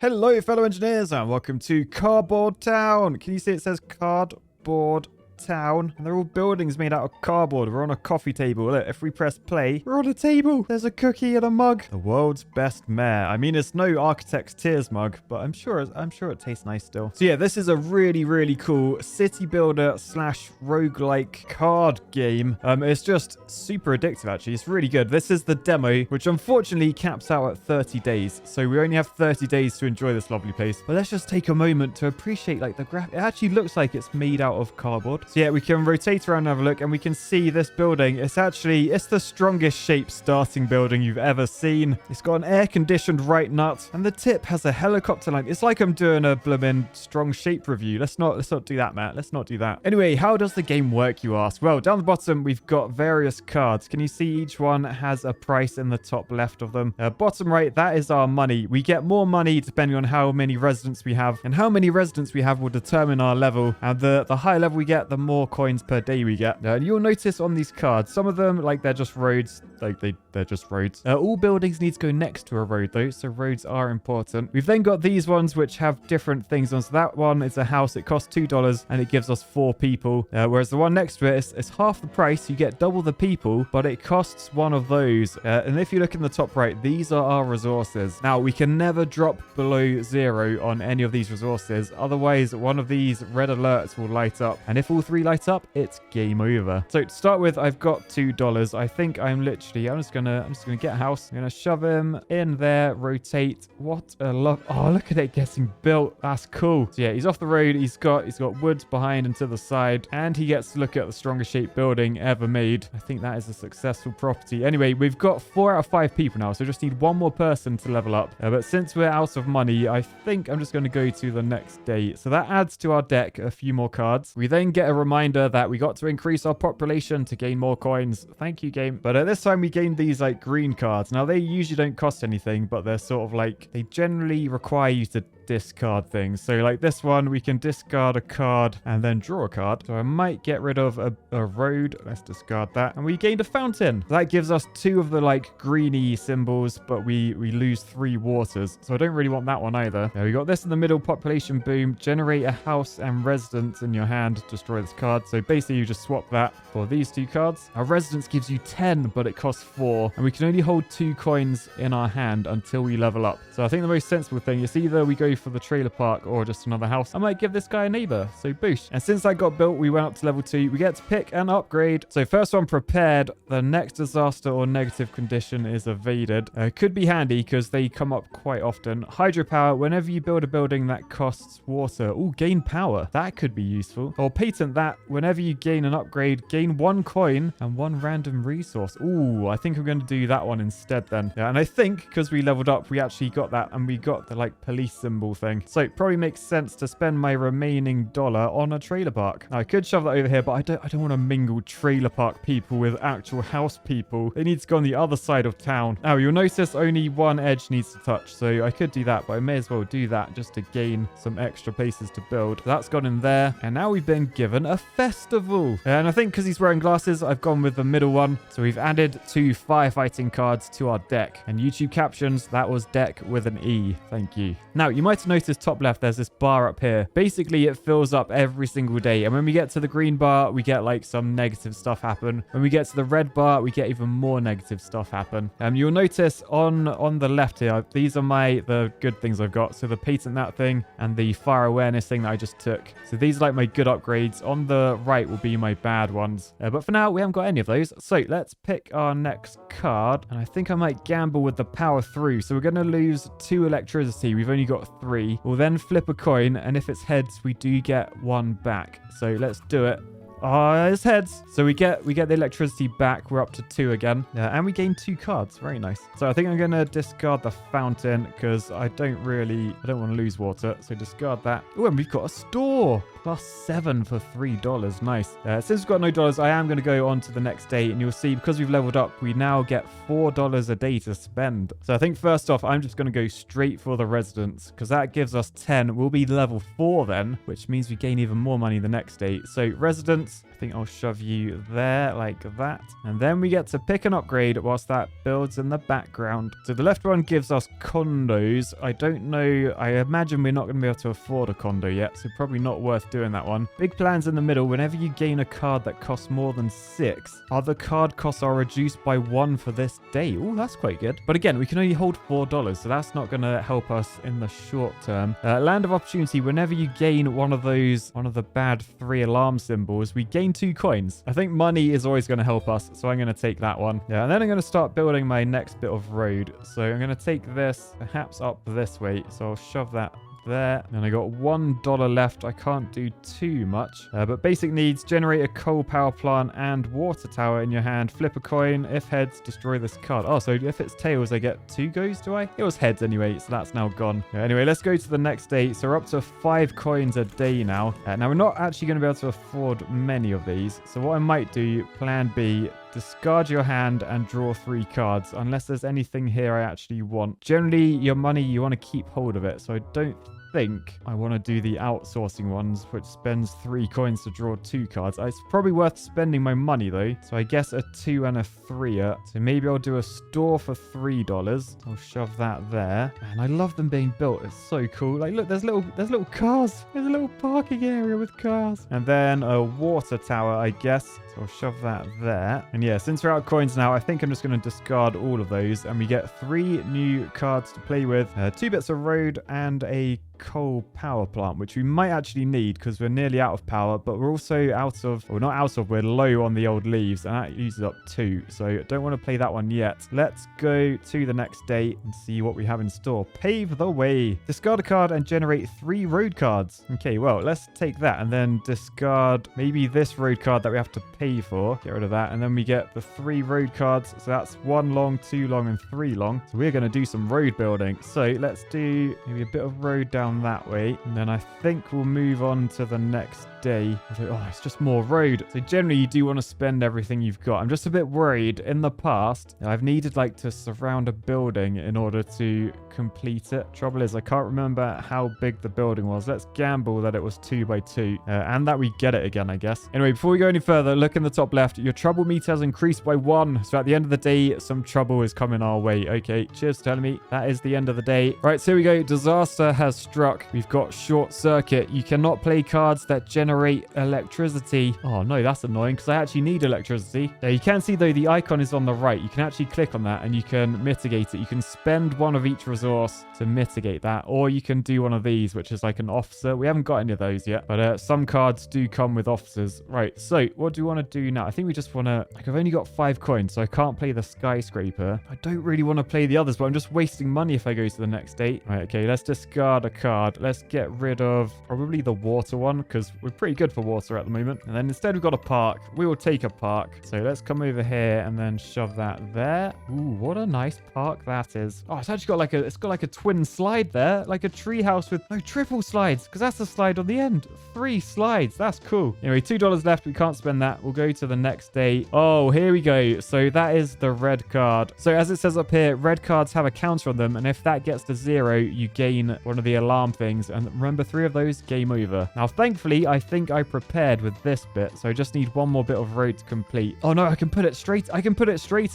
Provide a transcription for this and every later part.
Hello, fellow engineers, and welcome to Cardboard Town. Can you see it says Cardboard Town? And they're all buildings made out of cardboard. We're on a coffee table. Look, if we press play, we're on a table. There's a cookie and a mug. The world's best mayor. I mean, it's no Architect's Tears mug, but I'm sure it tastes nice still. So yeah, this is a really cool city builder slash roguelike card game. It's just super addictive, actually. It's really good. This is the demo, which unfortunately caps out at 30 days. So we only have 30 days to enjoy this lovely place. But let's just take a moment to appreciate like the graphic. It actually looks like it's made out of cardboard. So yeah, we can rotate around and have a look, and we can see this building. It's the strongest shape starting building you've ever seen. It's got an air-conditioned right nut, and the tip has a helicopter line. It's like I'm doing a blooming strong shape review. Let's not do that, Matt. Let's not do that. Anyway, how does the game work, you ask? Well, down the bottom, we've got various cards. Can you see each one has a price in the top left of them? Bottom right, that is our money. We get more money depending on how many residents we have, and how many residents we have will determine our level. And the higher level we get, the more coins per day we get. And you'll notice on these cards, some of them, like, they're just roads. Like, they're just roads. All buildings need to go next to a road, though, so roads are important. We've then got these ones, which have different things on. So that one is a house. It costs $2, and it gives us 4 people. Whereas the one next to it is half the price. You get double the people, but it costs one of those. And if you look in the top right, these are our resources. Now, we can never drop below 0 on any of these resources. Otherwise, one of these red alerts will light up. And if all 3 light up, it's game over. So to start with, I've got $2. I think I'm just gonna get a house. I'm gonna shove him in there, rotate. What a love. Oh, look at it getting built. That's cool. So yeah, he's off the road. He's got woods behind and to the side, and he gets to look at the strongest shaped building ever made. I think that is a successful property. Anyway, we've got 4 out of 5 people now, so just need one more person to level up. But since we're out of money, I think I'm just going to go to the next day. So that adds to our deck a few more cards. We then get a reminder that we got to increase our population to gain more coins. Thank you, game. But at this time, we gained these like green cards. Now, they usually don't cost anything, but they're sort of like, they generally require you to discard things. So like this one, we can discard a card and then draw a card. So I might get rid of a road. Let's discard that. And we gained a fountain. That gives us 2 of the like greeny symbols, but we lose 3 waters. So I don't really want that one either. Now we got this in the middle, population boom, generate a house and residence in your hand, destroy this card. So basically you just swap that for these 2 cards. Our residence gives you 10, but it costs 4. And we can only hold 2 coins in our hand until we level up. So I think the most sensible thing is either we go for the trailer park or just another house. I might give this guy a neighbor, so boosh. And since I got built, we went up to level 2. We get to pick an upgrade. So first one, prepared. The next disaster or negative condition is evaded. Could be handy because they come up quite often. Hydropower, whenever you build a building that costs water. Oh, gain power. That could be useful. Or patent that, whenever you gain an upgrade, gain 1 coin and 1 random resource. Ooh, I think I'm going to do that one instead then. Yeah, and I think because we leveled up, we actually got that, and we got the like police symbol thing. So it probably makes sense to spend my remaining dollar on a trailer park. Now, I could shove that over here, but I don't want to mingle trailer park people with actual house people. They need to go on the other side of town. Now, you'll notice only 1 edge needs to touch, so I could do that, but I may as well do that just to gain some extra places to build. That's gone in there, and now we've been given a festival. And I think because he's wearing glasses, I've gone with the middle one. So we've added 2 firefighting cards to our deck. And YouTube captions, that was deck with an E. Thank you. Now, you might have noticed top left, there's this bar up here. Basically, it fills up every single day. And when we get to the green bar, we get like some negative stuff happen. When we get to the red bar, we get even more negative stuff happen. You'll notice on the left here, these are the good things I've got. So the patent that thing and the fire awareness thing that I just took. So these are like my good upgrades. On the right will be my bad ones. But for now, we haven't got any of those. So let's pick our next card. And I think I might gamble with the power through. So we're going to lose 2 electricity. We've only got 3. We'll then flip a coin, and if it's heads, we do get 1 back. So let's do it. Oh, it's heads. So we get the electricity back. We're up to 2 again. And we gain 2 cards. Very nice. So I think I'm going to discard the fountain because I don't want to lose water. So discard that. Oh, and we've got a store. +7 for $3. Nice. Since we've got no dollars, I am going to go on to the next day, and you'll see because we've leveled up, we now get $4 a day to spend. So I think first off, I'm just going to go straight for the residence because that gives us 10. We'll be level 4 then, which means we gain even more money the next day. So residence, cards. I think I'll shove you there like that. And then we get to pick an upgrade whilst that builds in the background. So the left one gives us condos. I don't know. I imagine we're not going to be able to afford a condo yet, so probably not worth doing that one. Big plans in the middle. Whenever you gain a card that costs more than 6, other card costs are reduced by 1 for this day. Oh, that's quite good. But again, we can only hold $4, so that's not going to help us in the short term. Land of Opportunity. Whenever you gain one of the bad 3 alarm symbols, we gain 2 coins. I think money is always going to help us, so I'm going to take that one. Yeah, and then I'm going to start building my next bit of road. So I'm going to take this perhaps up this way. So I'll shove that there. And I got $1 left. I can't do too much. But basic needs: generate a coal power plant and water tower in your hand. Flip a coin. If heads, destroy this card. Oh, so if it's tails, I get 2 goes, do I? It was heads anyway, so that's now gone. Anyway, let's go to the next day. So we're up to 5 coins a day now. Now, we're not actually going to be able to afford many of these. So what I might do, plan B, discard your hand and draw 3 cards, unless there's anything here I actually want. Generally, your money, you want to keep hold of it. So I don't think I want to do the outsourcing ones, which spends 3 coins to draw 2 cards. It's probably worth spending my money though. So I guess a 2 and a 3er. So maybe I'll do a store for $3. I'll shove that there. Man, I love them being built. It's so cool. Like, look, there's little cars. There's a little parking area with cars. And then a water tower, I guess. So I'll shove that there. And yeah, since we're out of coins now, I think I'm just going to discard all of those. And we get 3 new cards to play with. 2 bits of road and a coal power plant, which we might actually need because we're nearly out of power, but we're also out of, well, not out of, we're low on the old leaves, and that uses up 2, so I don't want to play that one yet. Let's go to the next day and see what we have in store. Pave the way. Discard a card and generate 3 road cards. Okay, well, let's take that and then discard maybe this road card that we have to pay for. Get rid of that, and then we get the 3 road cards. So that's 1 long, 2 long, and 3 long. So we're going to do some road building. So let's do maybe a bit of road down that way, and then I think we'll move on to the next day. Oh, it's just more road. So generally you do want to spend everything you've got. I'm just a bit worried. In the past, I've needed like to surround a building in order to complete it. Trouble is, I can't remember how big the building was. Let's gamble that it was 2 by 2 and that we get it again, I guess. Anyway, before we go any further, look in the top left. Your trouble meter has increased by 1. So at the end of the day, some trouble is coming our way. Okay, cheers for telling me. That is the end of the day. Right, so here we go. Disaster has struck. We've got short circuit. You cannot play cards that generate electricity. Oh no, that's annoying because I actually need electricity. Now you can see though the icon is on the right. You can actually click on that and you can mitigate it. You can spend 1 of each resource to mitigate that, or you can do one of these, which is like an officer. We haven't got any of those yet, but some cards do come with officers. Right, so what do we want to do now? I think we just want to, like, I've only got 5 coins, so I can't play the skyscraper. I don't really want to play the others, but I'm just wasting money if I go to the next date. Right, okay, let's discard a card. Let's get rid of probably the water one because we're pretty good for water at the moment. And then instead we've got a park. We will take a park. So let's come over here and then shove that there. Ooh, what a nice park that is. Oh, it's actually got like a twin slide there, like a tree house with no triple slides because that's the slide on the end. 3 slides. That's cool. Anyway, $2 left. We can't spend that. We'll go to the next day. Oh, here we go. So that is the red card. So as it says up here, red cards have a counter on them, and if that gets to 0, you gain one of the alarm things. And remember, 3 of those, game over. Now, thankfully, I think I prepared with this bit, so I just need 1 more bit of road to complete. Oh no, I can put it straight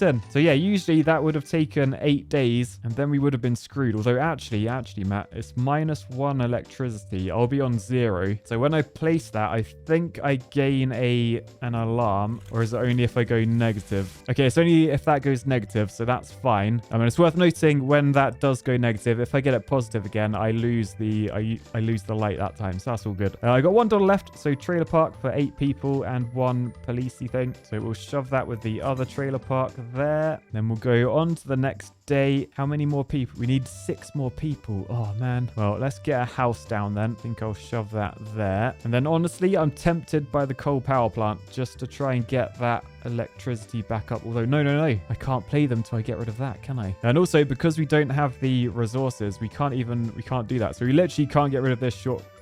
in. So yeah, usually that would have taken 8 days, and then we would have been screwed. Although actually, Matt, it's -1 electricity. I'll be on 0. So when I place that, I think I gain an alarm, or is it only if I go negative? Okay, it's only if that goes negative, so that's fine. I mean, it's worth noting when that does go negative, if I get it positive again, I lose the light that time, so that's all good. I got $1 left, so trailer park for 8 people and 1 policey thing. So we'll shove that with the other trailer park there. Then we'll go on to the next day. How many more people? We need 6 more people. Oh man. Well, let's get a house down then. I think I'll shove that there. And then honestly, I'm tempted by the coal power plant just to try and get that electricity back up. Although no, I can't play them till I get rid of that, can I? And also because we don't have the resources, we can't do that. So we literally can't get rid of this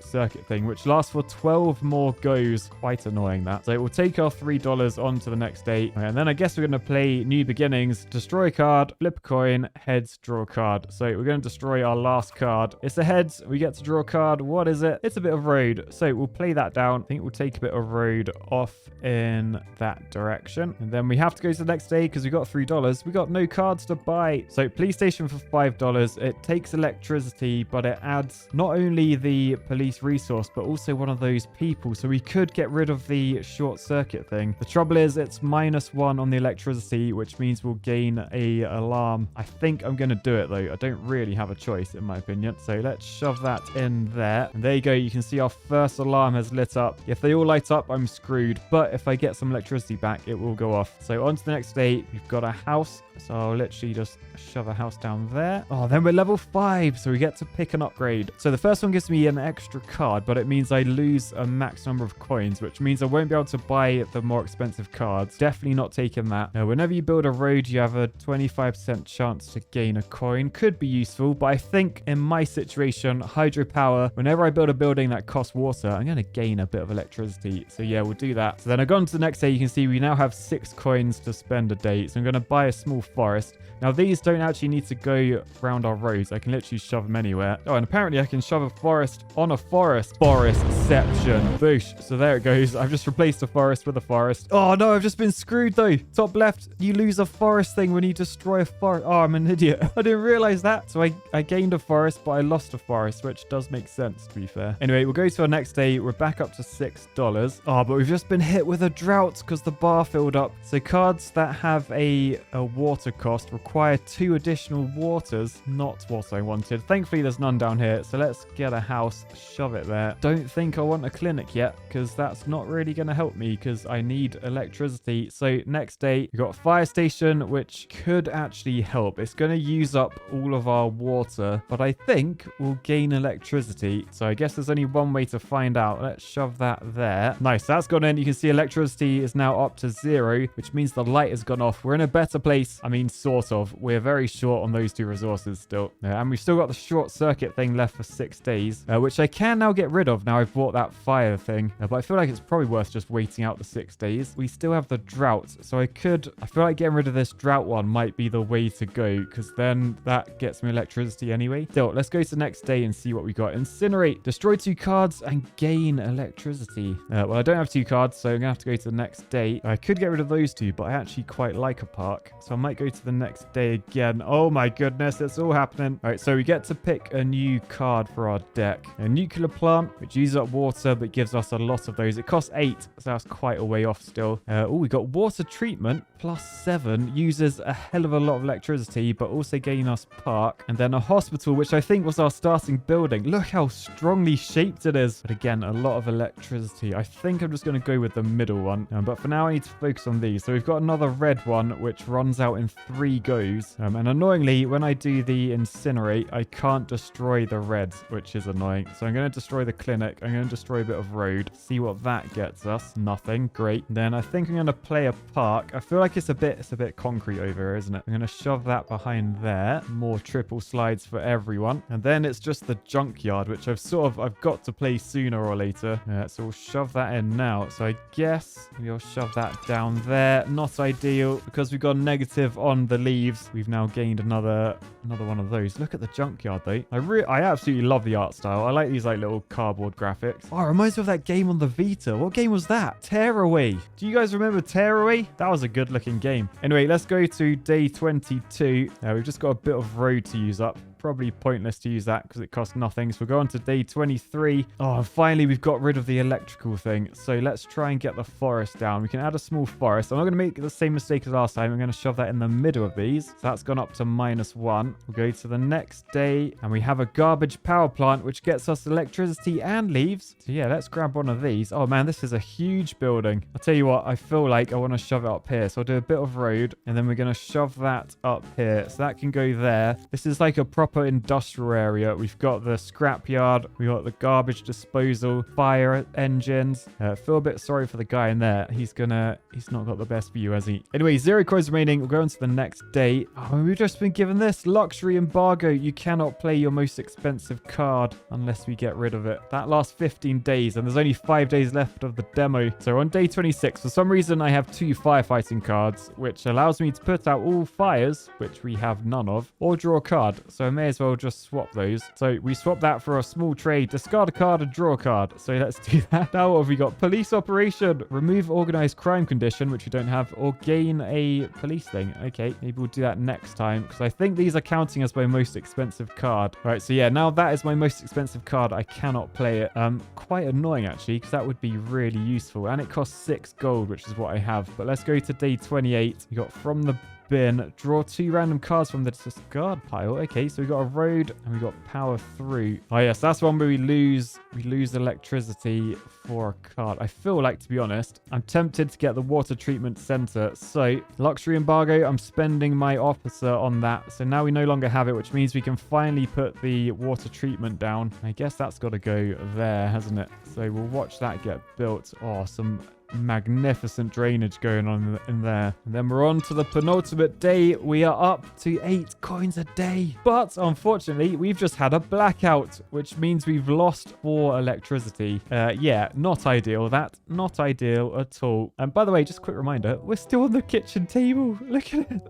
circuit thing, which lasts for 12 more goes. Quite annoying that. So we'll take our $3 on to the next day. And then I guess we're going to play New Beginnings, destroy a card, flip a coin, heads, draw a card. So we're going to destroy our last card. It's a heads. We get to draw a card. What is it? It's a bit of road. So we'll play that down. I think we'll take a bit of road off in that direction. And then we have to go to the next day because we got $3. We got no cards to buy. So police station for $5. It takes electricity, but it adds not only the police resource, but also one of those people. So we could get rid of the short circuit thing. The trouble is it's -1 on the electricity, which means we'll gain a alarm. I think I'm going to do it though. I don't really have a choice in my opinion. So let's shove that in there. And there you go. You can see our first alarm has lit up. If they all light up, I'm screwed. But if I get some electricity back, it will go off. So on to the next day, we've got a house. So I'll literally just shove a house down there. Oh, then we're level 5. So we get to pick an upgrade. So the first one gives me an extra card, but it means I lose a max number of coins, which means I won't be able to buy the more expensive cards. Definitely not taking that. Now, whenever you build a road, you have a 25% chance to gain a coin. Could be useful, but I think in my situation, hydropower, whenever I build a building that costs water, I'm going to gain a bit of electricity. So yeah, we'll do that. So then I've gone to the next day. You can see we now have 6 coins to spend a day. So I'm going to buy a small forest. Now, these don't actually need to go around our roads. I can literally shove them anywhere. Oh, and apparently I can shove a forest on a forest. Forestception. Boosh. So there it goes. I've just replaced a forest with a forest. Oh, no, I've just been screwed, though. Top left, you lose a forest thing when you destroy a forest. Oh, I'm an idiot. I didn't realize that. So I gained a forest, but I lost a forest, which does make sense, to be fair. Anyway, we'll go to our next day. We're back up to $6. Oh, but we've just been hit with a drought because the bar filled up. So cards that have a water cost require 2 additional waters. Not what I wanted. Thankfully, there's none down here. So let's get a house, shove it there. Don't think I want a clinic yet because that's not really going to help me because I need electricity. So next day, we've got a fire station, which could actually help. It's going to use up all of our water, but I think we'll gain electricity. So I guess there's only one way to find out. Let's shove that there. Nice. That's gone in. You can see electricity is now up to 0, which means the light has gone off. We're in a better place. I mean, sort of. We're very short on those 2 resources still. And we've still got the short circuit thing left for 6 days, which I can now get rid of now I've bought that fire thing. But I feel like it's probably worth just waiting out the 6 days. We still have the drought, so I feel like getting rid of this drought one might be the way to go, because then that gets me electricity anyway. Still, let's go to the next day and see what we got. Incinerate, destroy 2 cards and gain electricity. Well, I don't have 2 cards, so I'm gonna have to go to the next day. I could get rid of those 2, but I actually quite like a park, so I might go to the next day again. Oh my goodness, it's all happening. All right, so we get to pick a new card for our deck. A nuclear plant, which uses up water, but gives us a lot of those. It costs 8, so that's quite a way off still. Oh, we got water treatment, +7, uses a hell of a lot of electricity, but also gain us park. And then a hospital, which I think was our starting building. Look how strongly shaped it is. But again, a lot of electricity. I think I'm just going to go with the middle one. But for now, I need to focus on these. So we've got another red one, which runs out in 3 goes. And annoyingly, when I do the incinerate, I can't destroy the reds, which is annoying. So I'm going to destroy the clinic. I'm going to destroy a bit of road. See what that gets us. Nothing. Great. Then I think I'm going to play a park. I feel like it's a bit concrete over here, isn't it? I'm going to shove that behind there. More triple slides for everyone. And then it's just the junkyard, which I've got to play sooner or later. So we'll shove that in now. So I guess we'll shove that down there. Not ideal because we've got a negative on the leaves. We've now gained another one of those. Look at the junkyard though. I absolutely love the art style. I like these like little cardboard graphics. Oh, it reminds me of that game on the Vita. What game was that? Tearaway. Do you guys remember Tearaway? That was a good looking game. Anyway, let's go to day 22. We've just got a bit of road to use up. Probably pointless to use that because it costs nothing. So we'll go on to day 23. Oh, and finally, we've got rid of the electrical thing. So let's try and get the forest down. We can add a small forest. I'm not going to make the same mistake as last time. I'm going to shove that in the middle of these. So that's gone up to -1. We'll go to the next day and we have a garbage power plant, which gets us electricity and leaves. So yeah, let's grab one of these. Oh man, this is a huge building. I'll tell you what, I feel like I want to shove it up here. So I'll do a bit of road and then we're going to shove that up here. So that can go there. This is like a proper proper industrial area. We've got the scrapyard. We've got the garbage disposal, fire engines. Feel a bit sorry for the guy in there. He's not got the best view, has he? Anyway, 0 coins remaining. We'll go on to the next day. Oh, we've just been given this luxury embargo. You cannot play your most expensive card unless we get rid of it. That lasts 15 days and there's only 5 days left of the demo. So on day 26, for some reason, I have 2 firefighting cards, which allows me to put out all fires, which we have none of, or draw a card. So I may as well just swap those. So we swap that for a small trade, discard a card and draw a card. So let's do that. Now what have we got? Police operation, remove organized crime condition, which we don't have, or gain a police thing. Okay, maybe we'll do that next time because I think these are counting as my most expensive card. All right, so yeah, now that is my most expensive card. I cannot play it. Quite annoying actually, because that would be really useful, and it costs 6 gold, which is what I have. But let's go to day 28. We got from the bin, draw 2 random cards from the discard pile. Okay, so we got a road and we got power through. Oh yes, that's one where we lose electricity for a card. I feel like, to be honest, I'm tempted to get the water treatment center. So luxury embargo, I'm spending my officer on that. So now we no longer have it, which means we can finally put the water treatment down. I guess that's got to go there, hasn't it? So we'll watch that get built. Oh, some magnificent drainage going on in there. And then we're on to the penultimate day. We are up to 8 coins a day. But unfortunately, we've just had a blackout, which means we've lost 4 electricity. Yeah, not ideal. That not ideal at all. And by the way, just a quick reminder, we're still on the kitchen table. Look at it.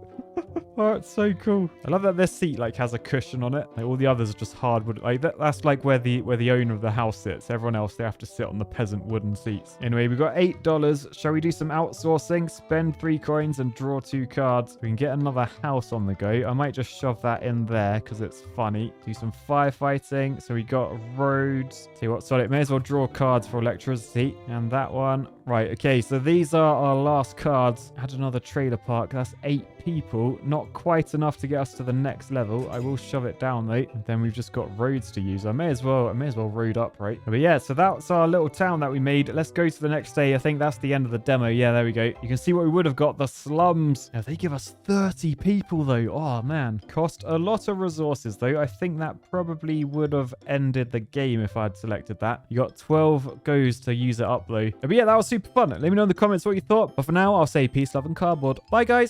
Oh, it's so cool. I love that this seat like has a cushion on it. Like all the others are just hardwood. Like that's like where the owner of the house sits. Everyone else, they have to sit on the peasant wooden seats. Anyway, we got $8. Shall we do some outsourcing? Spend 3 coins and draw 2 cards. We can get another house on the go. I might just shove that in there because it's funny. Do some firefighting. So we got roads. Tell you what, sorry, may as well draw cards for electricity. And that one. Right, okay, so these are our last cards. Add another trailer park. That's 8 people. Not quite enough to get us to the next level. I will shove it down though. And then we've just got roads to use. I may as well road up, right? But yeah, so that's our little town that we made. Let's go to the next day. I think that's the end of the demo. Yeah, there we go. You can see what we would have got. The slums. Now, they give us 30 people though. Oh man. Cost a lot of resources though. I think that probably would have ended the game if I'd selected that. You got 12 goes to use it up though. But yeah, that was super fun. Let me know in the comments what you thought. But for now, I'll say peace, love, and cardboard. Bye, guys.